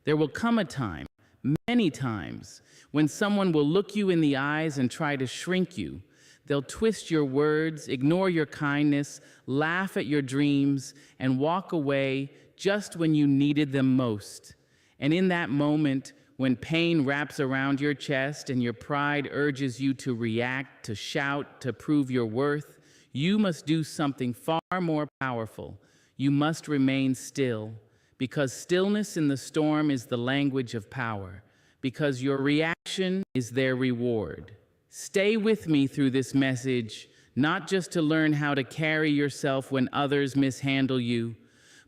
There will come a time, many times, when someone will look you in the eyes and try to shrink you. They'll twist your words, ignore your kindness, laugh at your dreams, and walk away just when you needed them most. And in that moment, when pain wraps around your chest and your pride urges you to react, to shout, to prove your worth, you must do something far more powerful. You must remain still, because stillness in the storm is the language of power, because your reaction is their reward. Stay with me through this message, not just to learn how to carry yourself when others mishandle you,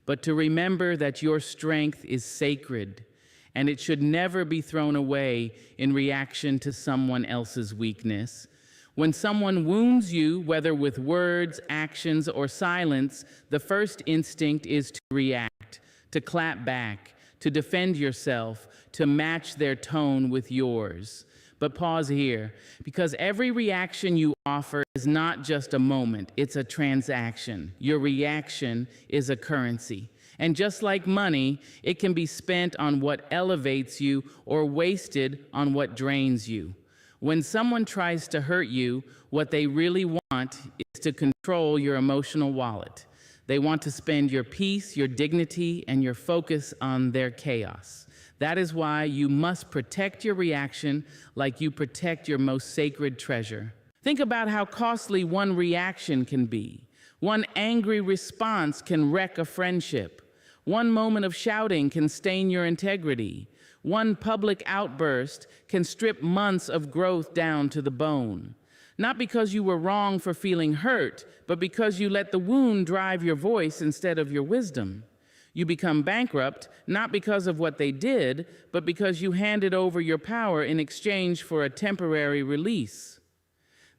but to remember that your strength is sacred, and it should never be thrown away in reaction to someone else's weakness. When someone wounds you, whether with words, actions, or silence, the first instinct is to react, to clap back, to defend yourself, to match their tone with yours. But pause here, because every reaction you offer is not just a moment, it's a transaction. Your reaction is a currency. And just like money, it can be spent on what elevates you or wasted on what drains you. When someone tries to hurt you, what they really want is to control your emotional wallet. They want to spend your peace, your dignity, and your focus on their chaos. That is why you must protect your reaction like you protect your most sacred treasure. Think about how costly one reaction can be. One angry response can wreck a friendship. One moment of shouting can stain your integrity. One public outburst can strip months of growth down to the bone. Not because you were wrong for feeling hurt, but because you let the wound drive your voice instead of your wisdom. You become bankrupt, not because of what they did, but because you handed over your power in exchange for a temporary release.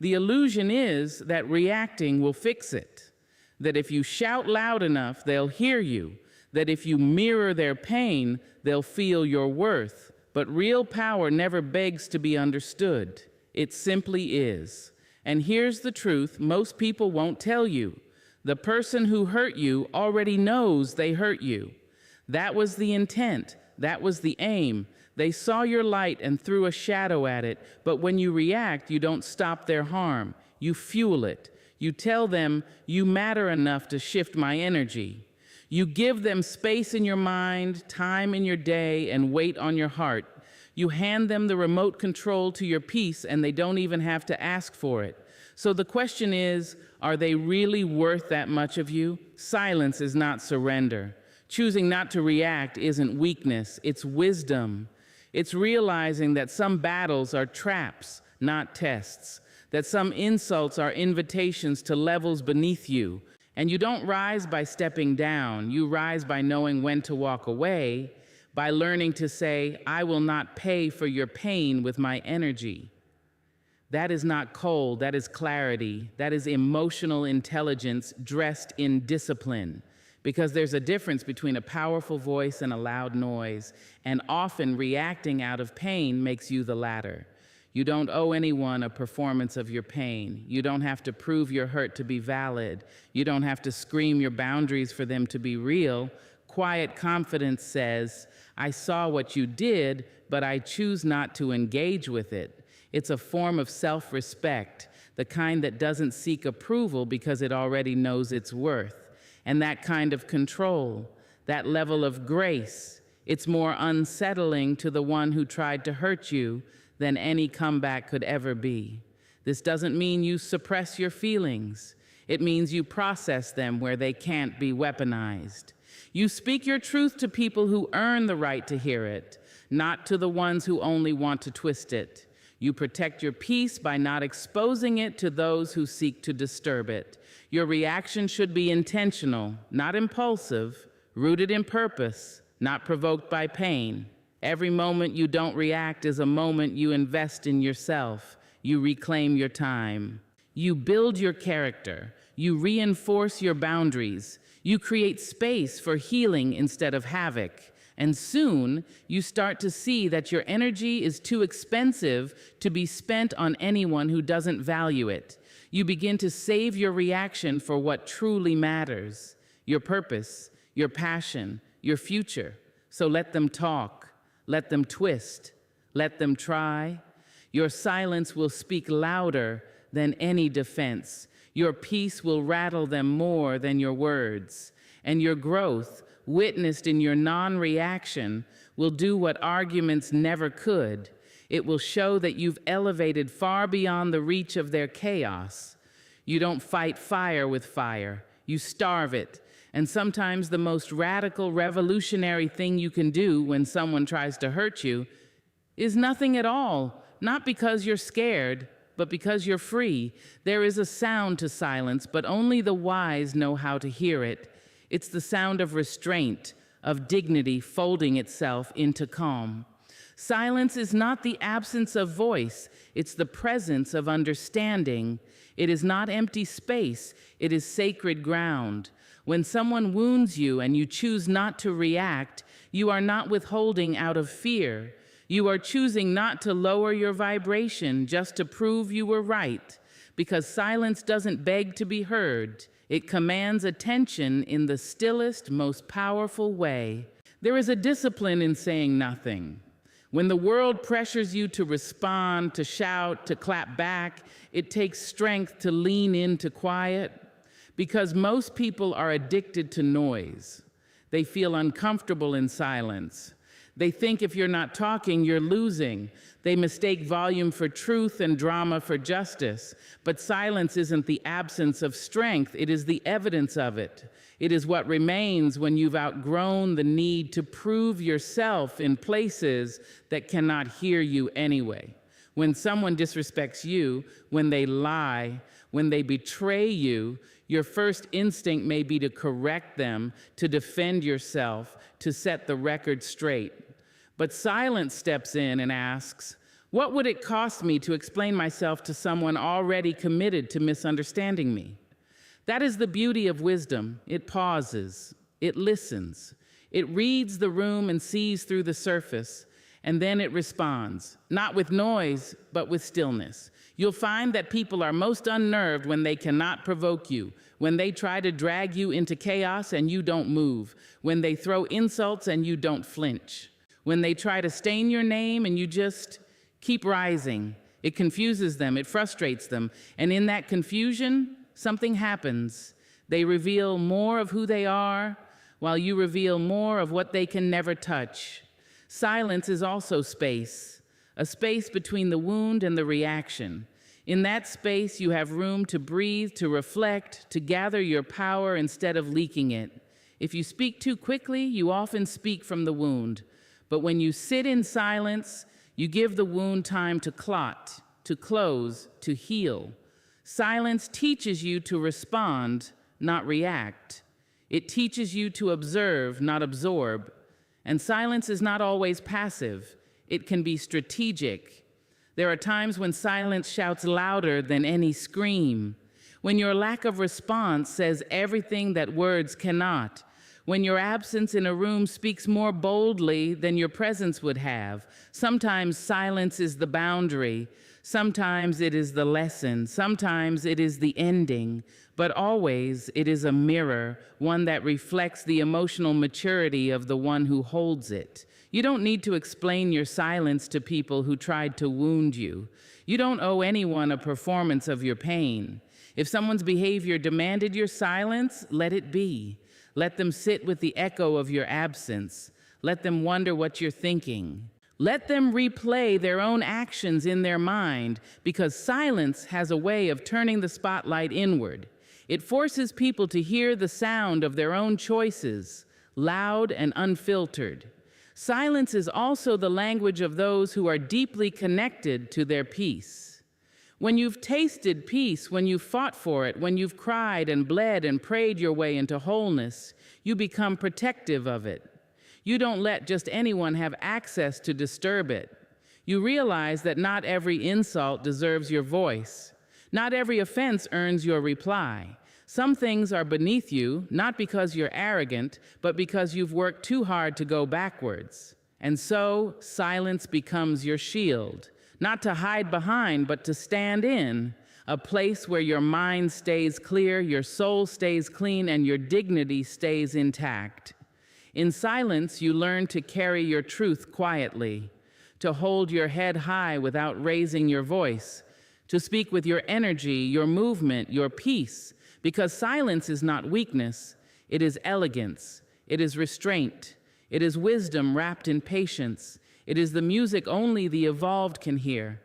The illusion is that reacting will fix it, that if you shout loud enough, they'll hear you, that if you mirror their pain, they'll feel your worth. But real power never begs to be understood. It simply is. And here's the truth most people won't tell you. The person who hurt you already knows they hurt you. That was the intent. That was the aim. They saw your light and threw a shadow at it, but when you react, you don't stop their harm. You fuel it. You tell them, you matter enough to shift my energy. You give them space in your mind, time in your day, and weight on your heart. You hand them the remote control to your peace, and they don't even have to ask for it. So the question is, are they really worth that much of you? Silence is not surrender. Choosing not to react isn't weakness, it's wisdom. It's realizing that some battles are traps, not tests, that some insults are invitations to levels beneath you. And you don't rise by stepping down, you rise by knowing when to walk away, by learning to say, I will not pay for your pain with my energy. That is not cold, that is clarity, that is emotional intelligence dressed in discipline. Because there's a difference between a powerful voice and a loud noise, and often reacting out of pain makes you the latter. You don't owe anyone a performance of your pain. You don't have to prove your hurt to be valid. You don't have to scream your boundaries for them to be real. Quiet confidence says, I saw what you did, but I choose not to engage with it. It's a form of self-respect, the kind that doesn't seek approval because it already knows its worth. And that kind of control, that level of grace, it's more unsettling to the one who tried to hurt you than any comeback could ever be. This doesn't mean you suppress your feelings. It means you process them where they can't be weaponized. You speak your truth to people who earn the right to hear it, not to the ones who only want to twist it. You protect your peace by not exposing it to those who seek to disturb it. Your reaction should be intentional, not impulsive, rooted in purpose, not provoked by pain. Every moment you don't react is a moment you invest in yourself. You reclaim your time. You build your character. You reinforce your boundaries. You create space for healing instead of havoc. And soon, you start to see that your energy is too expensive to be spent on anyone who doesn't value it. You begin to save your reaction for what truly matters: your purpose, your passion, your future. So let them talk, let them twist, let them try. Your silence will speak louder than any defense. Your peace will rattle them more than your words. And your growth, witnessed in your non-reaction, will do what arguments never could. It will show that you've elevated far beyond the reach of their chaos. You don't fight fire with fire. You starve it. And sometimes the most radical, revolutionary thing you can do when someone tries to hurt you is nothing at all. Not because you're scared, but because you're free. There is a sound to silence, but only the wise know how to hear it. It's the sound of restraint, of dignity folding itself into calm. Silence is not the absence of voice, it's the presence of understanding. It is not empty space, it is sacred ground. When someone wounds you and you choose not to react, you are not withholding out of fear. You are choosing not to lower your vibration just to prove you were right, because silence doesn't beg to be heard. It commands attention in the stillest, most powerful way. There is a discipline in saying nothing. When the world pressures you to respond, to shout, to clap back, it takes strength to lean into quiet, because most people are addicted to noise. They feel uncomfortable in silence. They think if you're not talking, you're losing. They mistake volume for truth and drama for justice. But silence isn't the absence of strength, it is the evidence of it. It is what remains when you've outgrown the need to prove yourself in places that cannot hear you anyway. When someone disrespects you, when they lie, when they betray you, your first instinct may be to correct them, to defend yourself, to set the record straight. But silence steps in and asks, what would it cost me to explain myself to someone already committed to misunderstanding me? That is the beauty of wisdom. It pauses, it listens, it reads the room and sees through the surface, and then it responds, not with noise, but with stillness. You'll find that people are most unnerved when they cannot provoke you, when they try to drag you into chaos and you don't move, when they throw insults and you don't flinch, when they try to stain your name and you just keep rising. It confuses them, it frustrates them, and in that confusion, something happens. They reveal more of who they are, while you reveal more of what they can never touch. Silence is also space, a space between the wound and the reaction. In that space, you have room to breathe, to reflect, to gather your power instead of leaking it. If you speak too quickly, you often speak from the wound. But when you sit in silence, you give the wound time to clot, to close, to heal. Silence teaches you to respond, not react. It teaches you to observe, not absorb. And silence is not always passive. It can be strategic. There are times when silence shouts louder than any scream, when your lack of response says everything that words cannot, when your absence in a room speaks more boldly than your presence would have. Sometimes silence is the boundary. Sometimes it is the lesson. Sometimes it is the ending. But always it is a mirror, one that reflects the emotional maturity of the one who holds it. You don't need to explain your silence to people who tried to wound you. You don't owe anyone a performance of your pain. If someone's behavior demanded your silence, let it be. Let them sit with the echo of your absence. Let them wonder what you're thinking. Let them replay their own actions in their mind, because silence has a way of turning the spotlight inward. It forces people to hear the sound of their own choices, loud and unfiltered. Silence is also the language of those who are deeply connected to their peace. When you've tasted peace, when you've fought for it, when you've cried and bled and prayed your way into wholeness, you become protective of it. You don't let just anyone have access to disturb it. You realize that not every insult deserves your voice. Not every offense earns your reply. Some things are beneath you, not because you're arrogant, but because you've worked too hard to go backwards. And so, silence becomes your shield, not to hide behind, but to stand in, a place where your mind stays clear, your soul stays clean, and your dignity stays intact. In silence, you learn to carry your truth quietly, to hold your head high without raising your voice, to speak with your energy, your movement, your peace, because silence is not weakness, it is elegance, it is restraint, it is wisdom wrapped in patience, it is the music only the evolved can hear.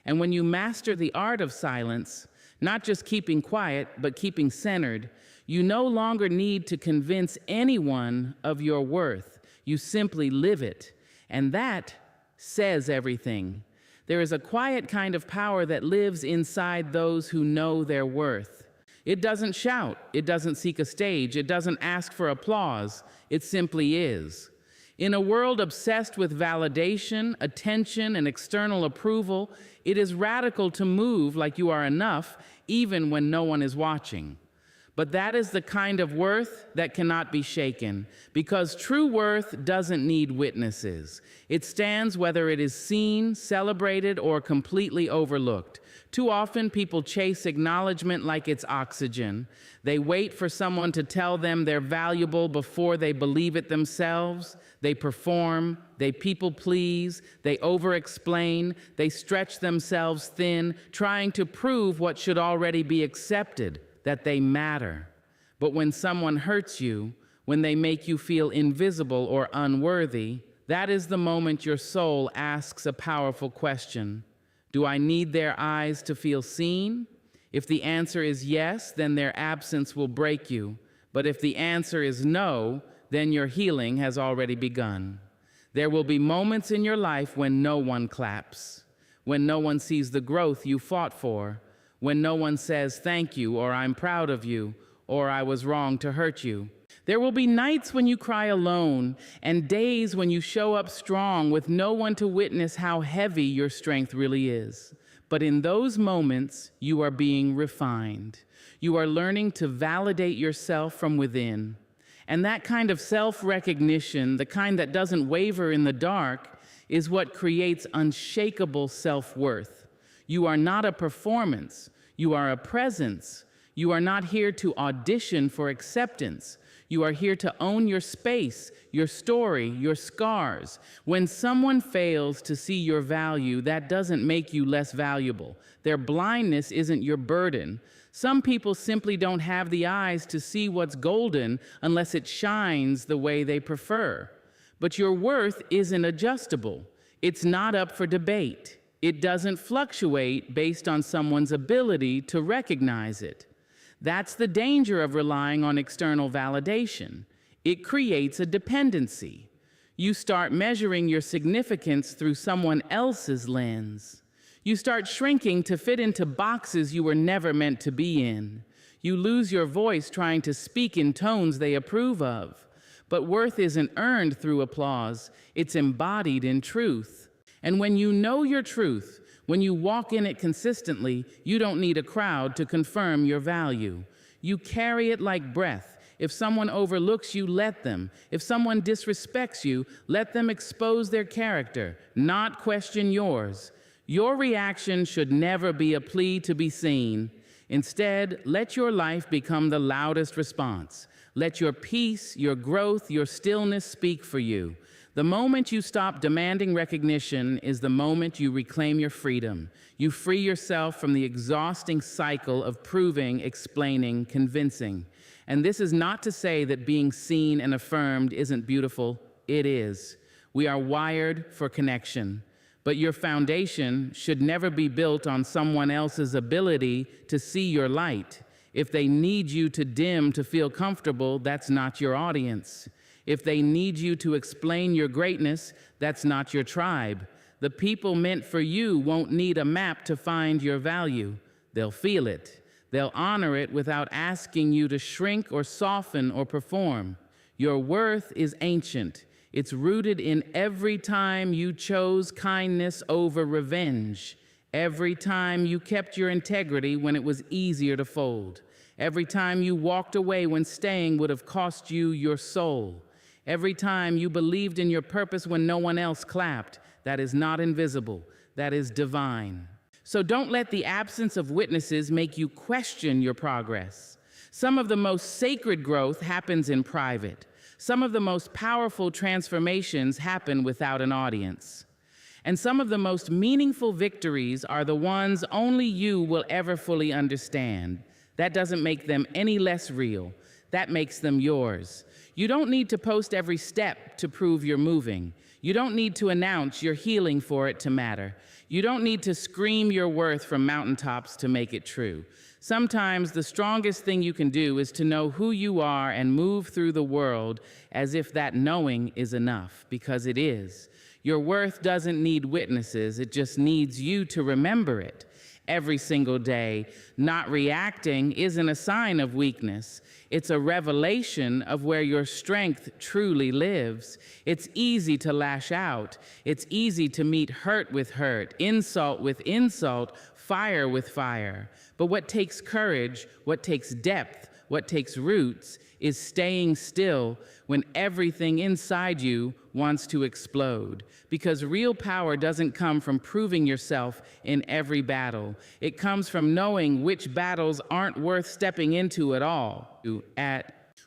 And when you master the art of silence, not just keeping quiet, but keeping centered, you no longer need to convince anyone of your worth. You simply live it. And that says everything. There is a quiet kind of power that lives inside those who know their worth. It doesn't shout, it doesn't seek a stage, it doesn't ask for applause, it simply is. In a world obsessed with validation, attention, and external approval, it is radical to move like you are enough, even when no one is watching. But that is the kind of worth that cannot be shaken, because true worth doesn't need witnesses. It stands whether it is seen, celebrated, or completely overlooked. Too often, people chase acknowledgement like it's oxygen. They wait for someone to tell them they're valuable before they believe it themselves. They perform, they people please, they over-explain, they stretch themselves thin, trying to prove what should already be accepted, that they matter. But when someone hurts you, when they make you feel invisible or unworthy, that is the moment your soul asks a powerful question. Do I need their eyes to feel seen? If the answer is yes, then their absence will break you. But if the answer is no, then your healing has already begun. There will be moments in your life when no one claps, when no one sees the growth you fought for, when no one says thank you, or I'm proud of you, or I was wrong to hurt you. There will be nights when you cry alone, and days when you show up strong with no one to witness how heavy your strength really is. But in those moments, you are being refined. You are learning to validate yourself from within. And that kind of self-recognition, the kind that doesn't waver in the dark, is what creates unshakable self-worth. You are not a performance. You are a presence. You are not here to audition for acceptance. You are here to own your space, your story, your scars. When someone fails to see your value, that doesn't make you less valuable. Their blindness isn't your burden. Some people simply don't have the eyes to see what's golden unless it shines the way they prefer. But your worth isn't adjustable. It's not up for debate. It doesn't fluctuate based on someone's ability to recognize it. That's the danger of relying on external validation. It creates a dependency. You start measuring your significance through someone else's lens. You start shrinking to fit into boxes you were never meant to be in. You lose your voice trying to speak in tones they approve of. But worth isn't earned through applause. It's embodied in truth. And when you know your truth, when you walk in it consistently, you don't need a crowd to confirm your value. You carry it like breath. If someone overlooks you, let them. If someone disrespects you, let them expose their character, not question yours. Your reaction should never be a plea to be seen. Instead, let your life become the loudest response. Let your peace, your growth, your stillness speak for you. The moment you stop demanding recognition is the moment you reclaim your freedom. You free yourself from the exhausting cycle of proving, explaining, convincing. And this is not to say that being seen and affirmed isn't beautiful. It is. We are wired for connection. But your foundation should never be built on someone else's ability to see your light. If they need you to dim to feel comfortable, that's not your audience. If they need you to explain your greatness, that's not your tribe. The people meant for you won't need a map to find your value. They'll feel it. They'll honor it without asking you to shrink or soften or perform. Your worth is ancient. It's rooted in every time you chose kindness over revenge. Every time you kept your integrity when it was easier to fold. Every time you walked away when staying would have cost you your soul. Every time you believed in your purpose when no one else clapped. That is not invisible. That is divine. So don't let the absence of witnesses make you question your progress. Some of the most sacred growth happens in private. Some of the most powerful transformations happen without an audience. And some of the most meaningful victories are the ones only you will ever fully understand. That doesn't make them any less real. That makes them yours. You don't need to post every step to prove you're moving. You don't need to announce you're healing for it to matter. You don't need to scream your worth from mountaintops to make it true. Sometimes the strongest thing you can do is to know who you are and move through the world as if that knowing is enough, because it is. Your worth doesn't need witnesses, it just needs you to remember it. Every single day, not reacting isn't a sign of weakness. It's a revelation of where your strength truly lives. It's easy to lash out. It's easy to meet hurt with hurt, insult with insult, fire with fire. But what takes courage, what takes depth, what takes roots is staying still when everything inside you wants to explode. Because real power doesn't come from proving yourself in every battle. It comes from knowing which battles aren't worth stepping into at all.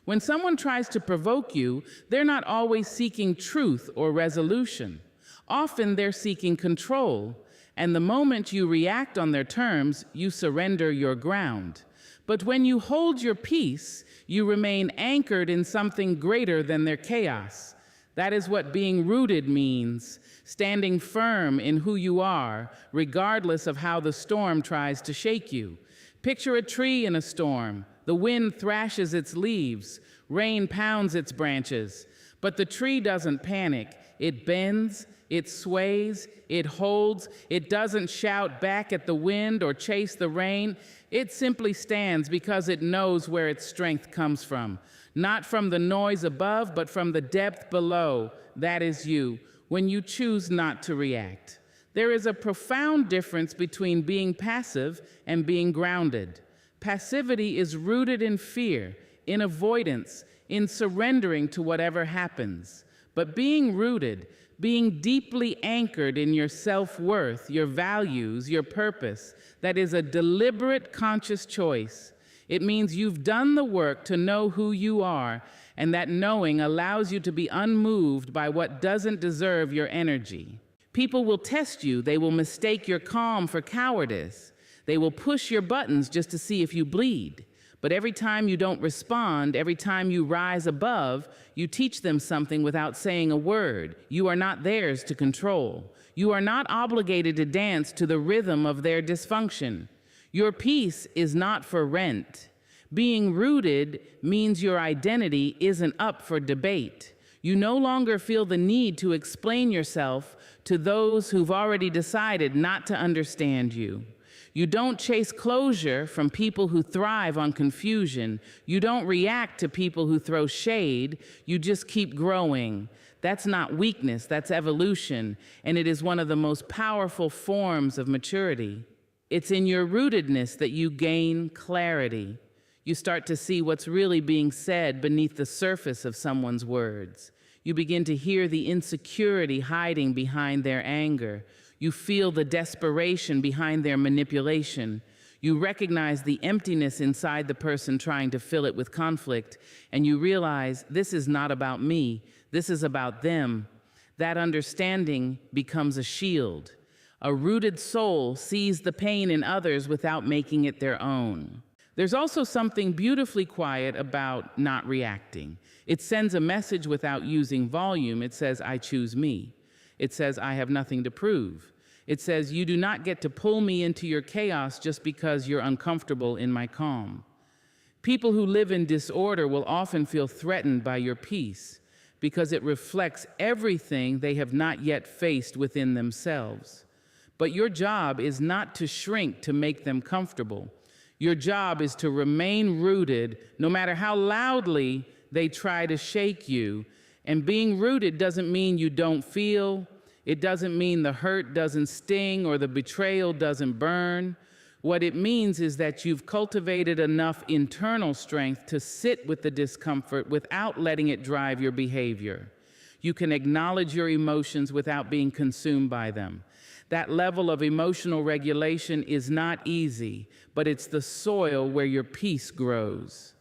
When someone tries to provoke you, they're not always seeking truth or resolution. Often they're seeking control. And the moment you react on their terms, you surrender your ground. But when you hold your peace, you remain anchored in something greater than their chaos. That is what being rooted means, standing firm in who you are, regardless of how the storm tries to shake you. Picture a tree in a storm. The wind thrashes its leaves, rain pounds its branches, but the tree doesn't panic. It bends, it sways, it holds, it doesn't shout back at the wind or chase the rain. It simply stands because it knows where its strength comes from. Not from the noise above, but from the depth below. That is you, when you choose not to react. There is a profound difference between being passive and being grounded. Passivity is rooted in fear, in avoidance, in surrendering to whatever happens. But being rooted, being deeply anchored in your self-worth, your values, your purpose, that is a deliberate, conscious choice. It means you've done the work to know who you are, and that knowing allows you to be unmoved by what doesn't deserve your energy. People will test you. They will mistake your calm for cowardice. They will push your buttons just to see if you bleed. But every time you don't respond, every time you rise above, you teach them something without saying a word. You are not theirs to control. You are not obligated to dance to the rhythm of their dysfunction. Your peace is not for rent. Being rooted means your identity isn't up for debate. You no longer feel the need to explain yourself to those who've already decided not to understand you. You don't chase closure from people who thrive on confusion. You don't react to people who throw shade. You just keep growing. That's not weakness, that's evolution, and it is one of the most powerful forms of maturity. It's in your rootedness that you gain clarity. You start to see what's really being said beneath the surface of someone's words. You begin to hear the insecurity hiding behind their anger. You feel the desperation behind their manipulation. You recognize the emptiness inside the person trying to fill it with conflict, and you realize this is not about me, this is about them. That understanding becomes a shield. A rooted soul sees the pain in others without making it their own. There's also something beautifully quiet about not reacting. It sends a message without using volume. It says, I choose me. It says, I have nothing to prove. It says, you do not get to pull me into your chaos just because you're uncomfortable in my calm. People who live in disorder will often feel threatened by your peace because it reflects everything they have not yet faced within themselves. But your job is not to shrink to make them comfortable. Your job is to remain rooted no matter how loudly they try to shake you. And being rooted doesn't mean you don't feel. It doesn't mean the hurt doesn't sting or the betrayal doesn't burn. What it means is that you've cultivated enough internal strength to sit with the discomfort without letting it drive your behavior. You can acknowledge your emotions without being consumed by them. That level of emotional regulation is not easy, but it's the soil where your peace grows.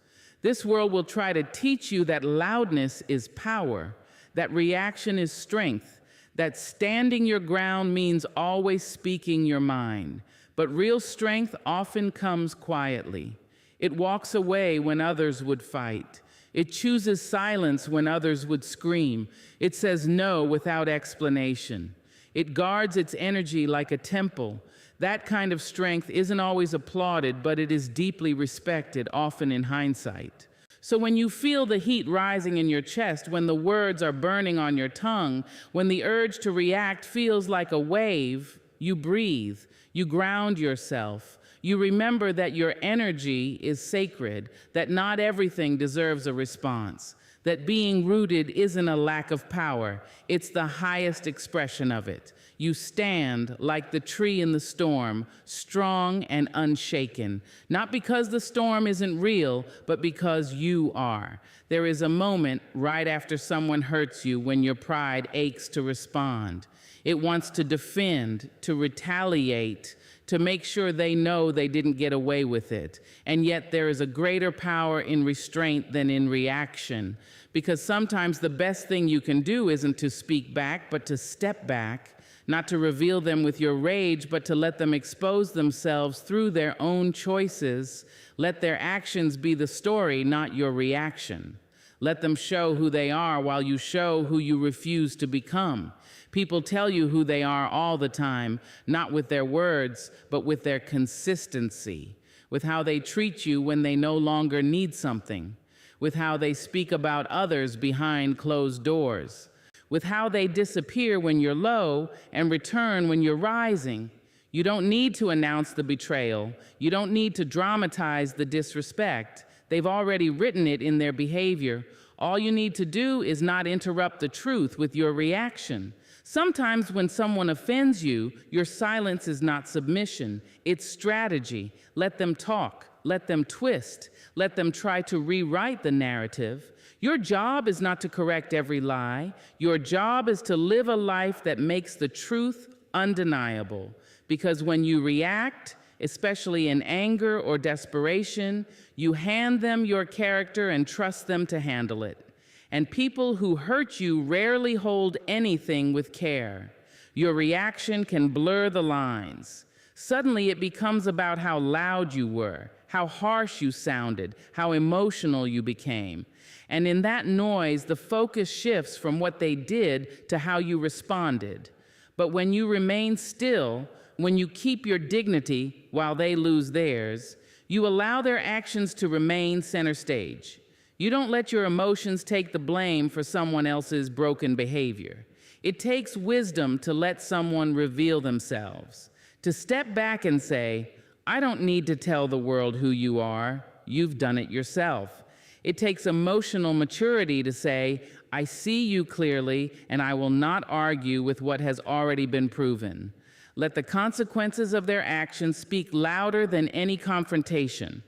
This world will try to teach you that loudness is power, that reaction is strength, that standing your ground means always speaking your mind. But real strength often comes quietly. It walks away when others would fight. It chooses silence when others would scream. It says no without explanation. It guards its energy like a temple. That kind of strength isn't always applauded, but it is deeply respected, often in hindsight. So when you feel the heat rising in your chest, when the words are burning on your tongue, when the urge to react feels like a wave, you breathe, you ground yourself. You remember that your energy is sacred, that not everything deserves a response, that being rooted isn't a lack of power, it's the highest expression of it. You stand like the tree in the storm, strong and unshaken, not because the storm isn't real, but because you are. There is a moment right after someone hurts you when your pride aches to respond. It wants to defend, to retaliate, to make sure they know they didn't get away with it. And yet there is a greater power in restraint than in reaction, because sometimes the best thing you can do isn't to speak back, but to step back, not to reveal them with your rage, but to let them expose themselves through their own choices. Let their actions be the story, not your reaction. Let them show who they are while you show who you refuse to become. People tell you who they are all the time, not with their words, but with their consistency, with how they treat you when they no longer need something, with how they speak about others behind closed doors, with how they disappear when you're low and return when you're rising. You don't need to announce the betrayal. You don't need to dramatize the disrespect. They've already written it in their behavior. All you need to do is not interrupt the truth with your reaction. Sometimes when someone offends you, your silence is not submission, it's strategy. Let them talk, let them twist, let them try to rewrite the narrative. Your job is not to correct every lie. Your job is to live a life that makes the truth undeniable. Because when you react, especially in anger or desperation, you hand them your character and trust them to handle it. And people who hurt you rarely hold anything with care. Your reaction can blur the lines. Suddenly it becomes about how loud you were, how harsh you sounded, how emotional you became. And in that noise, the focus shifts from what they did to how you responded. But when you remain still, when you keep your dignity while they lose theirs, you allow their actions to remain center stage. You don't let your emotions take the blame for someone else's broken behavior. It takes wisdom to let someone reveal themselves, to step back and say, I don't need to tell the world who you are. You've done it yourself. It takes emotional maturity to say, I see you clearly, and I will not argue with what has already been proven. Let the consequences of their actions speak louder than any confrontation.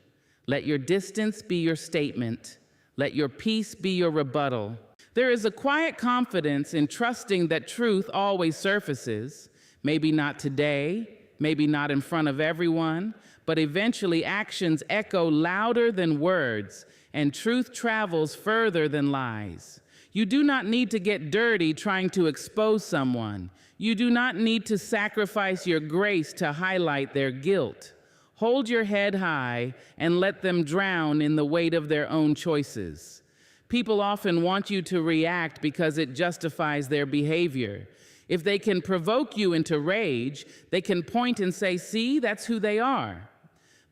Let your distance be your statement. Let your peace be your rebuttal. There is a quiet confidence in trusting that truth always surfaces, maybe not today, maybe not in front of everyone, but eventually actions echo louder than words, and truth travels further than lies. You do not need to get dirty trying to expose someone. You do not need to sacrifice your grace to highlight their guilt. Hold your head high and let them drown in the weight of their own choices. People often want you to react because it justifies their behavior. If they can provoke you into rage, they can point and say, see, that's who they are.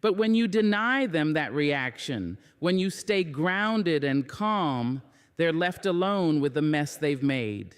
But when you deny them that reaction, when you stay grounded and calm, they're left alone with the mess they've made.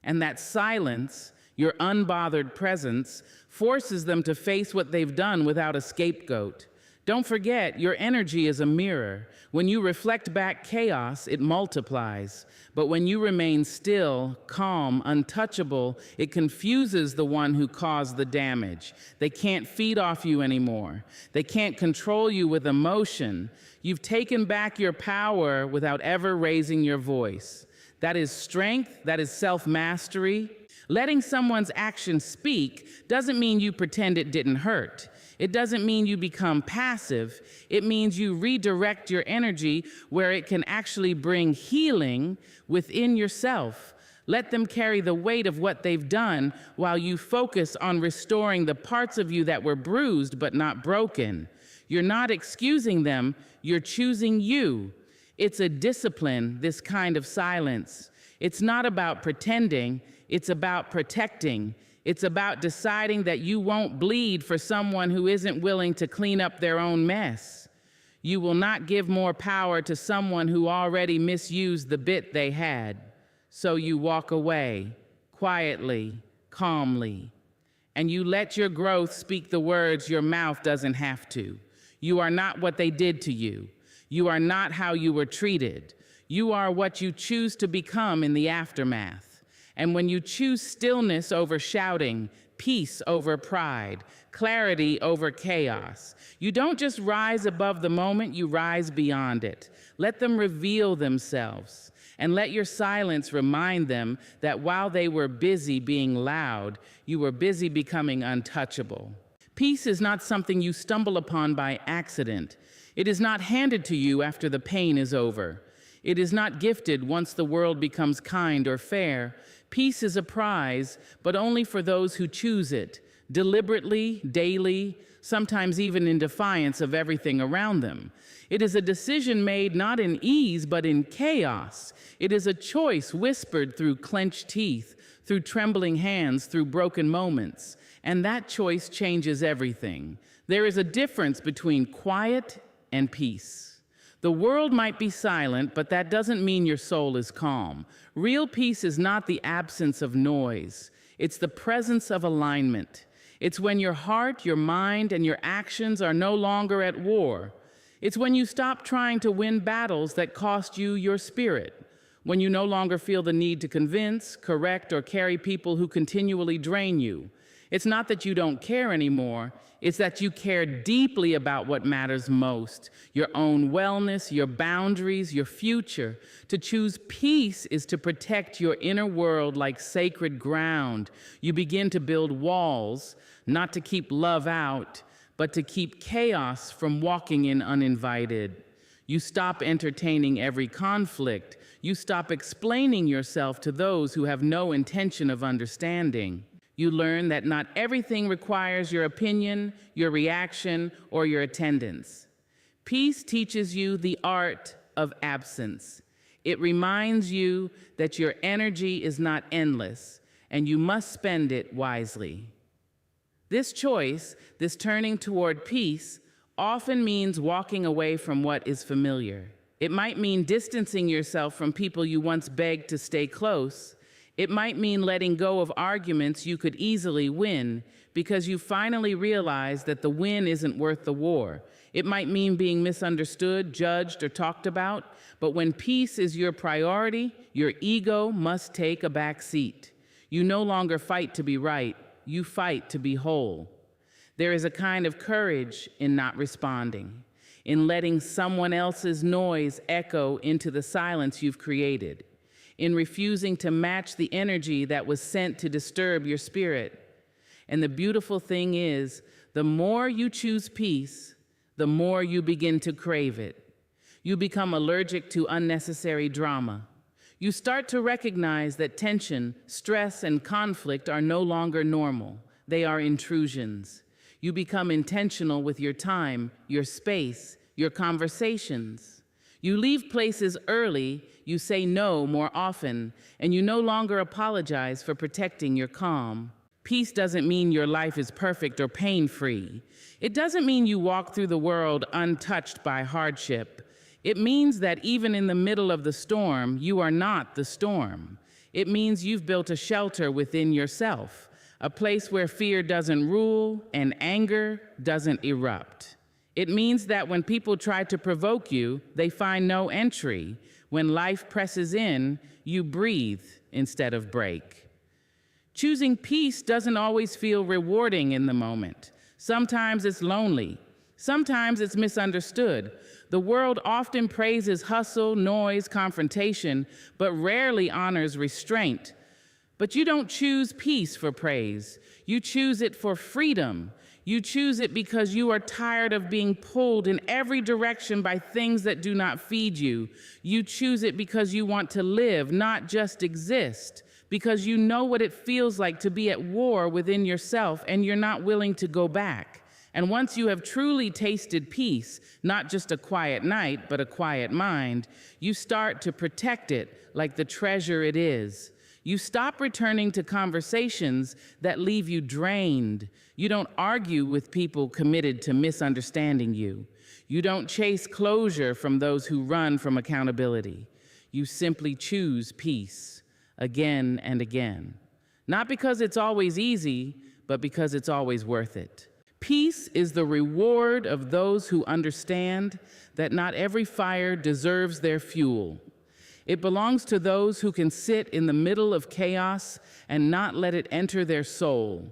And that silence, your unbothered presence, forces them to face what they've done without a scapegoat. Don't forget, your energy is a mirror. When you reflect back chaos, it multiplies. But when you remain still, calm, untouchable, it confuses the one who caused the damage. They can't feed off you anymore. They can't control you with emotion. You've taken back your power without ever raising your voice. That is strength, that is self-mastery. Letting someone's actions speak doesn't mean you pretend it didn't hurt. It doesn't mean you become passive. It means you redirect your energy where it can actually bring healing within yourself. Let them carry the weight of what they've done while you focus on restoring the parts of you that were bruised but not broken. You're not excusing them, you're choosing you. It's a discipline, this kind of silence. It's not about pretending, it's about protecting. It's about deciding that you won't bleed for someone who isn't willing to clean up their own mess. You will not give more power to someone who already misused the bit they had. So you walk away, quietly, calmly, and you let your growth speak the words your mouth doesn't have to. You are not what they did to you. You are not how you were treated. You are what you choose to become in the aftermath. And when you choose stillness over shouting, peace over pride, clarity over chaos, you don't just rise above the moment, you rise beyond it. Let them reveal themselves, and let your silence remind them that while they were busy being loud, you were busy becoming untouchable. Peace is not something you stumble upon by accident. It is not handed to you after the pain is over. It is not gifted once the world becomes kind or fair. Peace is a prize, but only for those who choose it, deliberately, daily, sometimes even in defiance of everything around them. It is a decision made not in ease, but in chaos. It is a choice whispered through clenched teeth, through trembling hands, through broken moments. And that choice changes everything. There is a difference between quiet and peace. The world might be silent, but that doesn't mean your soul is calm. Real peace is not the absence of noise. It's the presence of alignment. It's when your heart, your mind, and your actions are no longer at war. It's when you stop trying to win battles that cost you your spirit. When you no longer feel the need to convince, correct, or carry people who continually drain you. It's not that you don't care anymore. It's that you care deeply about what matters most, your own wellness, your boundaries, your future. To choose peace is to protect your inner world like sacred ground. You begin to build walls, not to keep love out, but to keep chaos from walking in uninvited. You stop entertaining every conflict. You stop explaining yourself to those who have no intention of understanding. You learn that not everything requires your opinion, your reaction, or your attendance. Peace teaches you the art of absence. It reminds you that your energy is not endless, and you must spend it wisely. This choice, this turning toward peace, often means walking away from what is familiar. It might mean distancing yourself from people you once begged to stay close. It might mean letting go of arguments you could easily win because you finally realize that the win isn't worth the war. It might mean being misunderstood, judged, or talked about, but when peace is your priority, your ego must take a back seat. You no longer fight to be right, you fight to be whole. There is a kind of courage in not responding, in letting someone else's noise echo into the silence you've created, in refusing to match the energy that was sent to disturb your spirit. And the beautiful thing is, the more you choose peace, the more you begin to crave it. You become allergic to unnecessary drama. You start to recognize that tension, stress, and conflict are no longer normal. They are intrusions. You become intentional with your time, your space, your conversations. You leave places early, you say no more often, and you no longer apologize for protecting your calm. Peace doesn't mean your life is perfect or pain-free. It doesn't mean you walk through the world untouched by hardship. It means that even in the middle of the storm, you are not the storm. It means you've built a shelter within yourself, a place where fear doesn't rule and anger doesn't erupt. It means that when people try to provoke you, they find no entry. When life presses in, you breathe instead of break. Choosing peace doesn't always feel rewarding in the moment. Sometimes it's lonely. Sometimes it's misunderstood. The world often praises hustle, noise, confrontation, but rarely honors restraint. But you don't choose peace for praise. You choose it for freedom. You choose it because you are tired of being pulled in every direction by things that do not feed you. You choose it because you want to live, not just exist, because you know what it feels like to be at war within yourself and you're not willing to go back. And once you have truly tasted peace, not just a quiet night, but a quiet mind, you start to protect it like the treasure it is. You stop returning to conversations that leave you drained. You don't argue with people committed to misunderstanding you. You don't chase closure from those who run from accountability. You simply choose peace again and again. Not because it's always easy, but because it's always worth it. Peace is the reward of those who understand that not every fire deserves their fuel. It belongs to those who can sit in the middle of chaos and not let it enter their soul.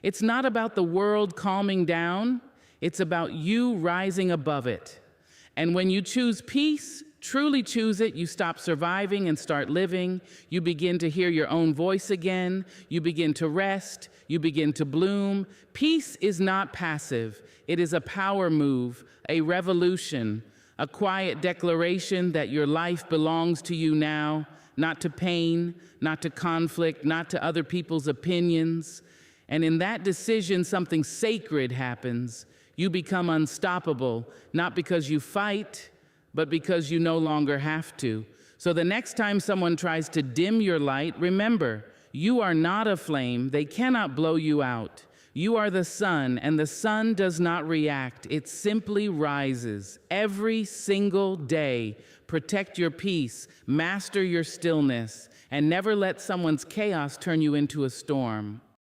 It's not about the world calming down, it's about you rising above it. And when you choose peace, truly choose it, you stop surviving and start living. You begin to hear your own voice again. You begin to rest. You begin to bloom. Peace is not passive. It is a power move, a revolution, a quiet declaration that your life belongs to you now, not to pain, not to conflict, not to other people's opinions. And in that decision, something sacred happens. You become unstoppable, not because you fight, but because you no longer have to. So the next time someone tries to dim your light, remember, you are not a flame. They cannot blow you out. You are the sun, and the sun does not react. It simply rises every single day. Protect your peace, master your stillness, and never let someone's chaos turn you into a storm.